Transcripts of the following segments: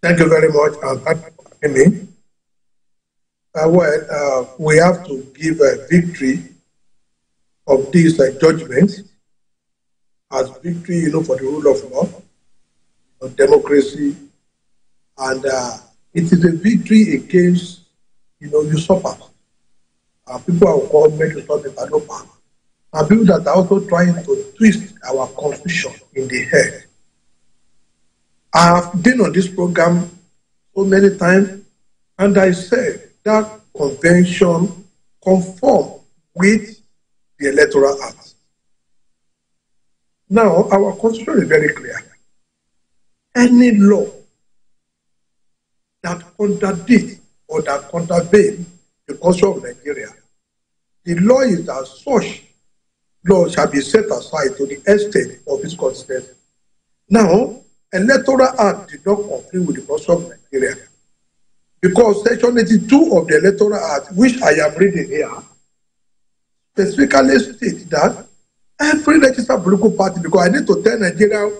Thank you very much, and thank you for having me. We have to give a victory of these judgments as victory, for the rule of law, democracy, and it is a victory against, usurpers. People are called men to stop it, no power. And people that are also trying to twist our constitution in the head. I have been on this program so many times, and I said that convention conform with the Electoral Act. Now, our constitution is very clear. Any law that contradicts or that contravenes the constitution of Nigeria, the law is that such law shall be set aside to the extent of its consistency. Now, Electoral Act did not conflict with the constitution of Nigeria because Section 82 of the Electoral Act, which I am reading here, specifically states that every registered political party, because I need to tell Nigeria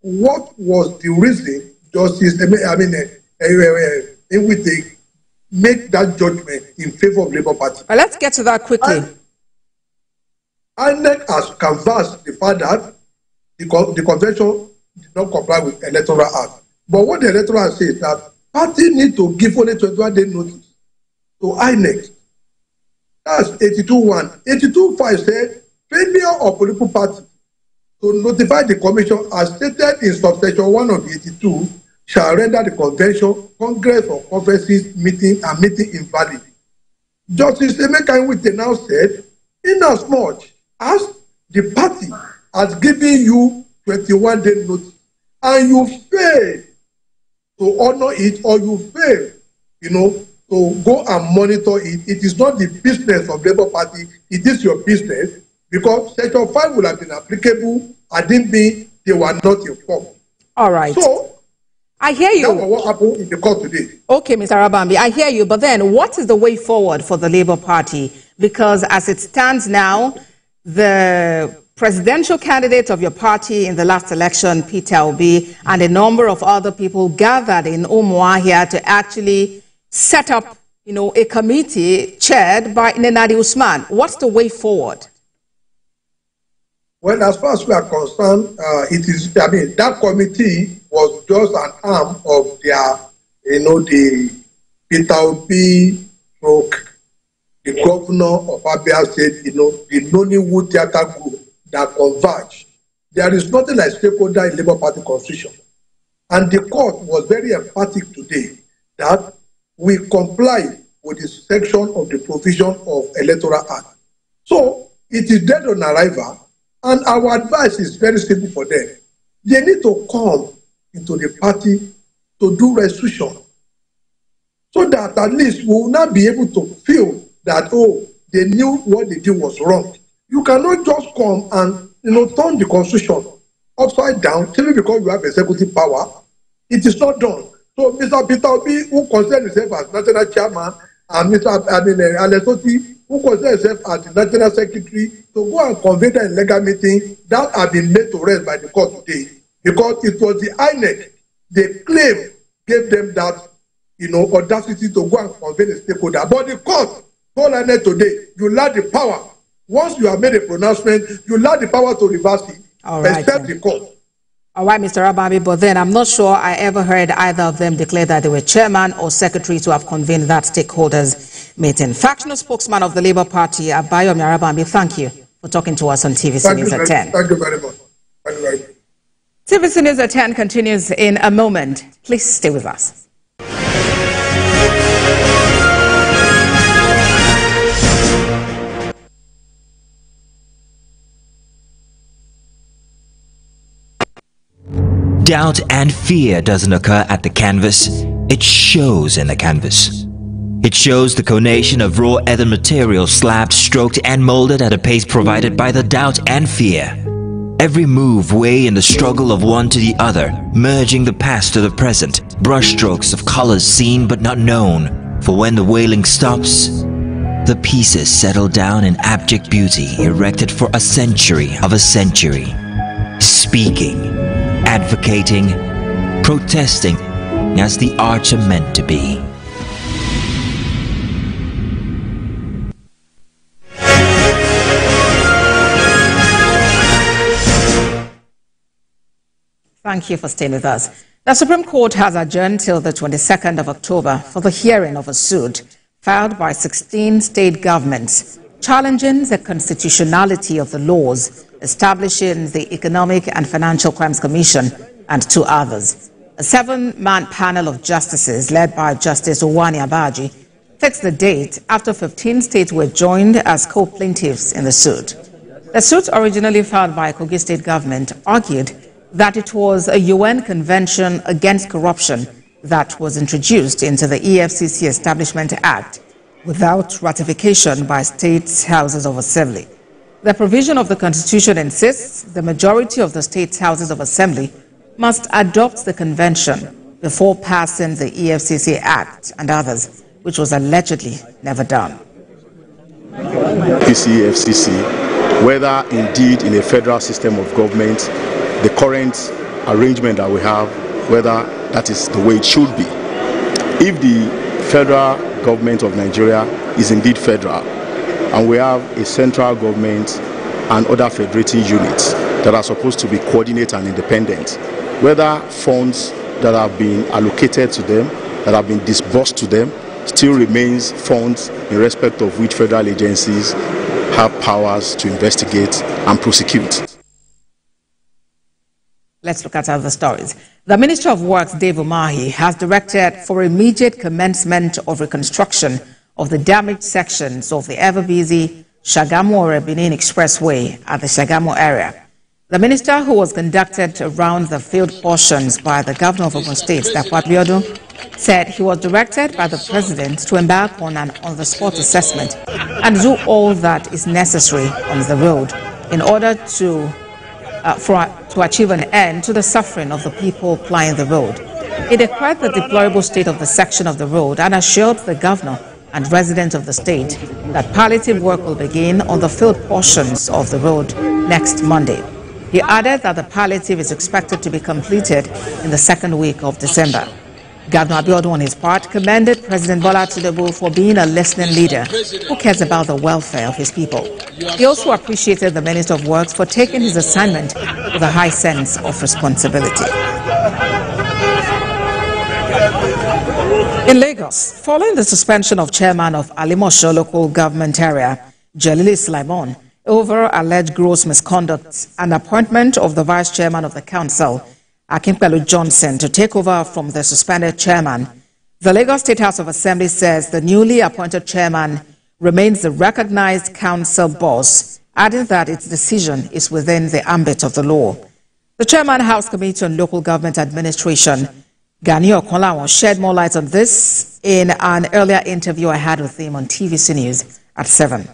what was the reason Justice, in which they make that judgment in favor of Labour Party. Let's get to that quickly. INEC has canvassed the fact that the convention did not comply with Electoral Act. But what the Electoral Act says is that party need to give only 21-day notice to INEC. That's 82.1. 82.5 said failure of political party to notify the commission as stated in subsection 1 of the 82 shall render the convention, congress or conferences meeting invalid. Justice Emeka Nwite now said, inasmuch as the party has given you 21-day notice and you fail to honor it, or you fail, to go and monitor it, it is not the business of Labour Party, it is your business, because Section 5 would have been applicable and didn't mean they were not informed. All right. So, I hear you. That was what happened in the court today. Okay, Mr. Arabambi, I hear you. But then what is the way forward for the Labour Party? Because as it stands now, the presidential candidate of your party in the last election, Peter Obi, and a number of other people gathered in Umuahia to actually set up, a committee chaired by Nenadi Usman. What's the way forward? Well, as far as we are concerned, that committee was just an arm of their, the Peter Obi stroke, the governor of Abia State, the Nollywood Theatre Group that converged. There is nothing like stakeholder in Labour Party constitution. And the court was very emphatic today that we comply with the section of the provision of Electoral Act. So it is dead on arrival. And our advice is very simple for them. They need to come into the party to do restitution so that at least we will not be able to feel that, they knew what they did was wrong. You cannot just come and, turn the constitution upside down simply because you have executive power. It is not done. So Mr. Peter Obi, who considers himself as national chairman, and Mr. Alesoti, who considers himself as the national secretary, to go and convene in legal meeting, that have been laid to rest by the court today. Because it was the INEC, they claim, gave them that, audacity to go and convene a stakeholder. But the court told INEC today, you lack the power. Once you have made a pronouncement, you lack the power to reverse it, except the court. All right, Mr. Arabambi, but then I'm not sure I ever heard either of them declare that they were chairman or secretary to have convened that stakeholders meeting. Factional spokesman of the Labour Party, Abayomi Arabambi, thank you for talking to us on TVC News at 10. Thank you very much. Thank you very much. TVC News at 10 continues in a moment. Please stay with us. Doubt and fear doesn't occur at the canvas, it shows in the canvas. It shows the conation of raw earthen material slabbed, stroked and molded at a pace provided by the doubt and fear. Every move way in the struggle of one to the other, merging the past to the present, brushstrokes of colors seen but not known. For when the wailing stops, the pieces settle down in abject beauty erected for a century of a century. Speaking, advocating, protesting, flowing as the arts are meant to be. Thank you for staying with us. The Supreme Court has adjourned till the 22nd of October for the hearing of a suit filed by 16 state governments challenging the constitutionality of the laws establishing the Economic and Financial Crimes Commission and 2 others. A 7-man panel of justices led by Justice Owani Abaji fixed the date after 15 states were joined as co-plaintiffs in the suit. The suit, originally filed by Kogi State government, argued that it was a UN Convention Against Corruption that was introduced into the EFCC Establishment Act without ratification by state houses of assembly. The provision of the Constitution insists the majority of the state houses of assembly must adopt the convention before passing the EFCC Act and others, which was allegedly never done. EFCC, whether indeed in a federal system of government, the current arrangement that we have, whether that is the way it should be. If the federal government of Nigeria is indeed federal, and we have a central government and other federating units that are supposed to be coordinated and independent, whether funds that have been allocated to them, that have been disbursed to them, still remains funds in respect of which federal agencies have powers to investigate and prosecute. Let's look at other stories. The Minister of Works, Dave Umahi, has directed for immediate commencement of reconstruction of the damaged sections of the ever-busy Shagamu-Ore-Benin Expressway at the Shagamu area. The minister, who was conducted around the field portions by the governor of Ogun State, Dapo Abiodun, said he was directed by the president to embark on an on-the-spot assessment and do all that is necessary on the road in order to achieve an end to the suffering of the people plying the road. He declared the deplorable state of the section of the road and assured the governor and residents of the state that palliative work will begin on the field portions of the road next Monday. He added that the palliative is expected to be completed in the second week of December. Governor Abiodun, on his part, commended President Bola Tinubu for being a listening leader who cares about the welfare of his people. He also appreciated the Minister of Works for taking his assignment with a high sense of responsibility. In Lagos, following the suspension of chairman of Alimosho local government area, Jalili Sulaiman, over alleged gross misconduct and appointment of the vice chairman of the council, Akinpelu Johnson, to take over from the suspended chairman, the Lagos State House of Assembly says the newly appointed chairman remains the recognized council boss, adding that its decision is within the ambit of the law. The chairman, House Committee on Local Government Administration, Gani Okonlawon, shed more light on this in an earlier interview I had with him on TVC News at 7.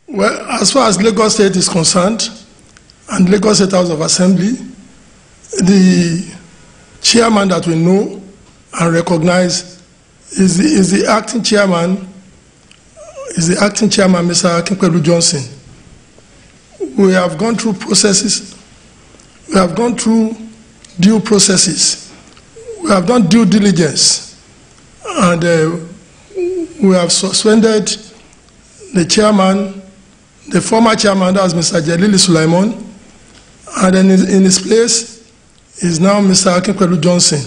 Well, as far as Lagos State is concerned, and Lagos State House of Assembly, the chairman that we know and recognize is the acting chairman, Mr. Akinpelu Johnson. We have gone through processes. We have gone through due processes. We have done due diligence, and we have suspended the chairman, the former chairman, that was Mr. Jalili Sulaiman, and then in his place is now Mr. Akinpelu Johnson.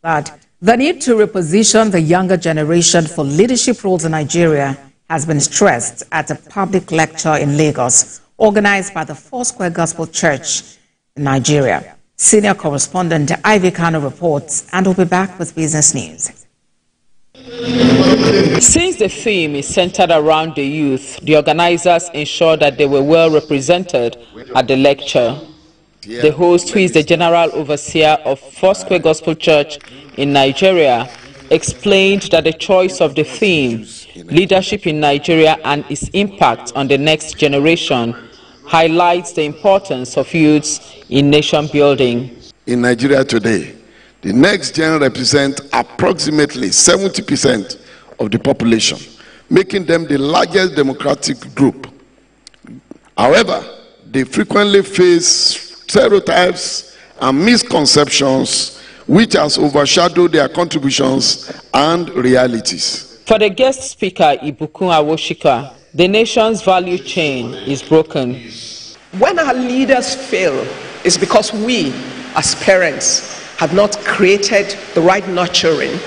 That the need to reposition the younger generation for leadership roles in Nigeria has been stressed at a public lecture in Lagos, organized by the Foursquare Gospel Church in Nigeria. Senior correspondent Ivy Kano reports, and will be back with business news. Since the theme is centered around the youth, the organizers ensure that they were well represented at the lecture. The host, who is the General Overseer of Foursquare Gospel Church in Nigeria, explained that the choice of the theme, Leadership in Nigeria and its Impact on the Next Generation, highlights the importance of youths in nation building. In Nigeria today, the next gen represents approximately 70% of the population, making them the largest democratic group. However, they frequently face stereotypes and misconceptions which has overshadowed their contributions and realities. For the guest speaker, Ibukun Awoshika, the nation's value chain is broken. When our leaders fail, it's because we, as parents, have not created the right nurturing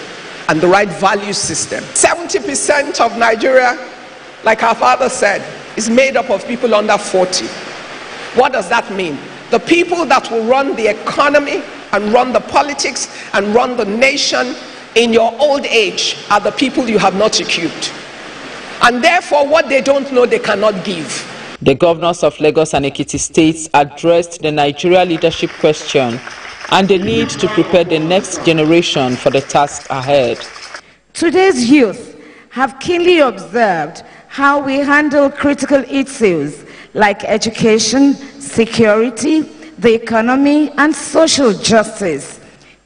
and the right value system. 70% of Nigeria, like our father said, is made up of people under 40. What does that mean? The people that will run the economy and run the politics and run the nation in your old age are the people you have not equipped. And therefore, what they don't know, they cannot give. The governors of Lagos and Ekiti states addressed the Nigeria leadership question and the need to prepare the next generation for the task ahead. Today's youth have keenly observed how we handle critical issues like education, security, the economy, and social justice.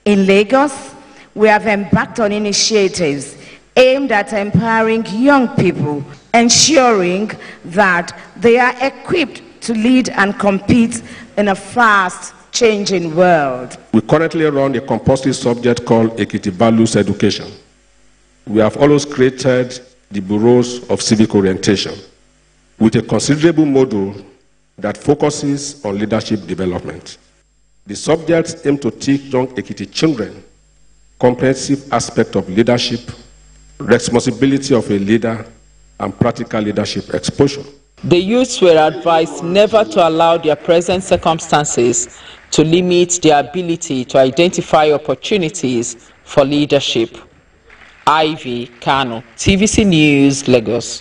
In Lagos, we have embarked on initiatives aimed at empowering young people, ensuring that they are equipped to lead and compete in a fast-changing world. We currently run a compulsory subject called Ekiti Values Education. We have always created the Bureaus of Civic Orientation with a considerable module that focuses on leadership development. The subjects aim to teach young Ekiti children comprehensive aspects of leadership, responsibility of a leader, and practical leadership exposure. The youths were advised never to allow their present circumstances to limit their ability to identify opportunities for leadership. Ivy Kano, TVC News, Lagos.